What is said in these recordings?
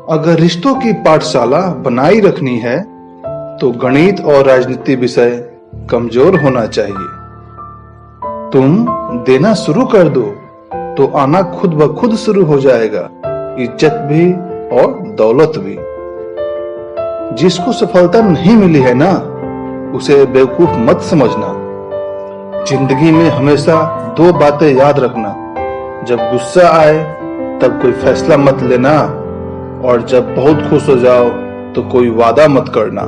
अगर रिश्तों की पाठशाला बनाई रखनी है तो गणित और राजनीति विषय कमजोर होना चाहिए। तुम देना शुरू कर दो तो आना खुद ब खुद शुरू हो जाएगा, इज्जत भी और दौलत भी। जिसको सफलता नहीं मिली है ना, उसे बेवकूफ मत समझना। जिंदगी में हमेशा दो बातें याद रखना, जब गुस्सा आए तब कोई फैसला मत लेना, और जब बहुत खुश हो जाओ तो कोई वादा मत करना।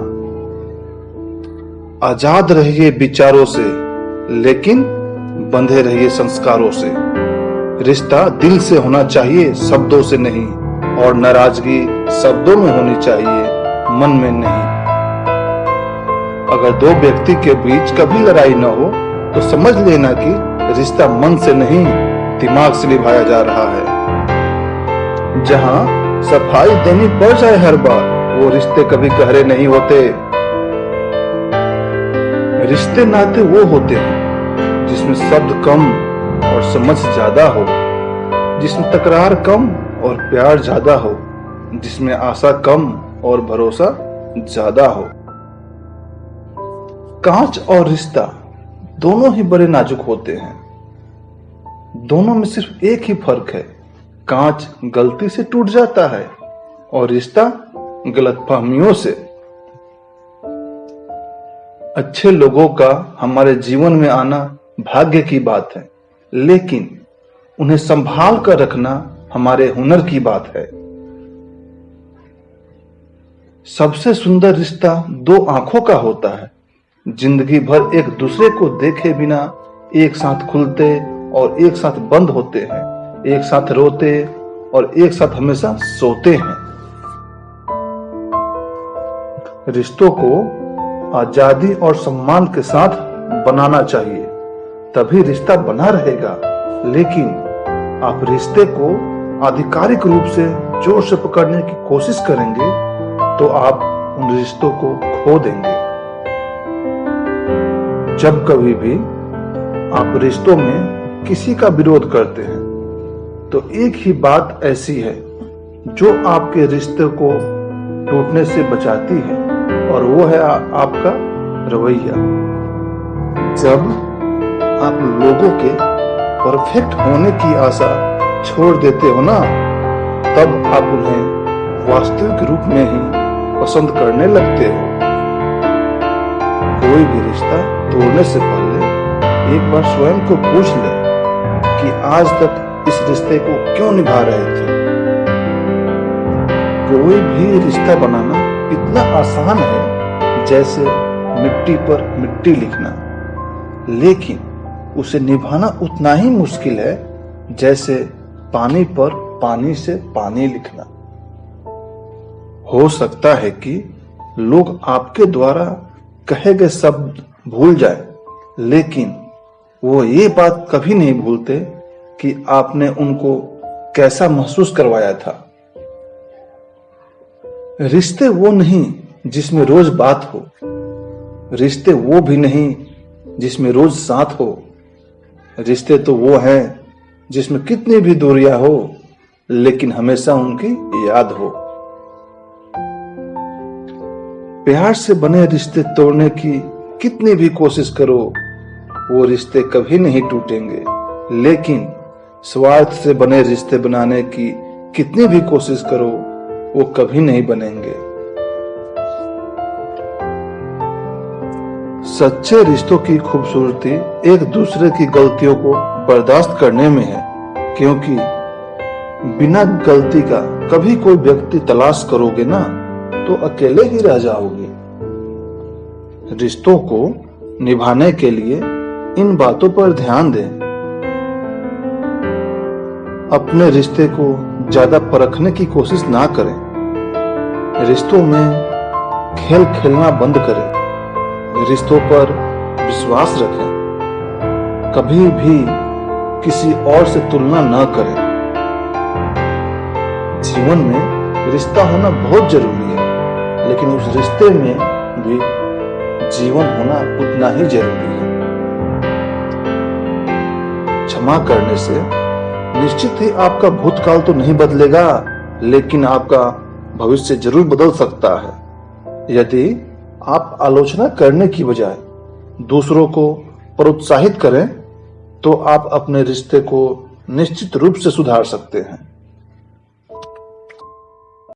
आजाद रहिए विचारों से, लेकिन बंधे रहिए संस्कारों से। रिश्ता दिल से होना चाहिए, शब्दों से नहीं, और नाराजगी शब्दों में होनी चाहिए, मन में नहीं। अगर दो व्यक्ति के बीच कभी लड़ाई न हो तो समझ लेना कि रिश्ता मन से नहीं, दिमाग से निभाया जा रहा है। जहां सफाई देनी पड़ जाए हर बार, वो रिश्ते कभी गहरे नहीं होते। रिश्ते नाते वो होते हैं जिसमें शब्द कम और समझ ज्यादा हो, जिसमें तकरार कम और प्यार ज्यादा हो, जिसमें आशा कम और भरोसा ज्यादा हो। कांच और रिश्ता दोनों ही बड़े नाजुक होते हैं। दोनों में सिर्फ एक ही फर्क है, कांच गलती से टूट जाता है और रिश्ता गलतफहमियों से। अच्छे लोगों का हमारे जीवन में आना भाग्य की बात है, लेकिन उन्हें संभाल कर रखना हमारे हुनर की बात है। सबसे सुंदर रिश्ता दो आंखों का होता है। जिंदगी भर एक दूसरे को देखे बिना एक साथ खुलते और एक साथ बंद होते हैं, एक साथ रोते और एक साथ हमेशा सोते हैं। रिश्तों को आजादी और सम्मान के साथ बनाना चाहिए, तभी रिश्ता बना रहेगा। लेकिन आप रिश्ते को आधिकारिक रूप से जोर से पकड़ने की कोशिश करेंगे तो आप उन रिश्तों को खो देंगे। जब कभी भी आप रिश्तों में किसी का विरोध करते हैं तो एक ही बात ऐसी है जो आपके रिश्ते को टूटने से बचाती है, और वो है आपका रवैया। जब आप लोगों के परफेक्ट होने की आशा छोड़ देते हो ना, तब आप उन्हें वास्तविक रूप में ही पसंद करने लगते हो। कोई भी रिश्ता तोड़ने से पहले एक बार स्वयं को पूछ ले कि आज तक इस रिश्ते को क्यों निभा रहे थे। कोई भी रिश्ता बनाना इतना आसान है जैसे मिट्टी पर मिट्टी लिखना, लेकिन उसे निभाना उतना ही मुश्किल है जैसे पानी पर पानी से पानी लिखना। हो सकता है कि लोग आपके द्वारा कहे गए शब्द भूल जाए, लेकिन वो ये बात कभी नहीं भूलते कि आपने उनको कैसा महसूस करवाया था। रिश्ते वो नहीं जिसमें रोज बात हो, रिश्ते वो भी नहीं जिसमें रोज साथ हो। रिश्ते तो वो हैं जिसमें कितनी भी दूरियां हो, लेकिन हमेशा उनकी याद हो। प्यार से बने रिश्ते तोड़ने की कितनी भी कोशिश करो, वो रिश्ते कभी नहीं टूटेंगे। लेकिन स्वार्थ से बने रिश्ते बनाने की कितनी भी कोशिश करो, वो कभी नहीं बनेंगे। सच्चे रिश्तों की खूबसूरती एक दूसरे की गलतियों को बर्दाश्त करने में है, क्योंकि बिना गलती का कभी कोई व्यक्ति तलाश करोगे ना तो अकेले ही रह जाओगे। रिश्तों को निभाने के लिए इन बातों पर ध्यान दें। अपने रिश्ते को ज्यादा परखने की कोशिश ना करें। रिश्तों में खेल खेलना बंद करें। रिश्तों पर विश्वास रखें। कभी भी किसी और से तुलना न करें। जीवन में रिश्ता होना बहुत जरूरी है, लेकिन उस रिश्ते में भी जीवन होना उतना ही जरूरी है। क्षमा करने से निश्चित ही आपका भूतकाल तो नहीं बदलेगा, लेकिन आपका भविष्य जरूर बदल सकता है यदि आप आलोचना करने की बजाय दूसरों को प्रोत्साहित करें तो आप अपने रिश्ते को निश्चित रूप से सुधार सकते हैं।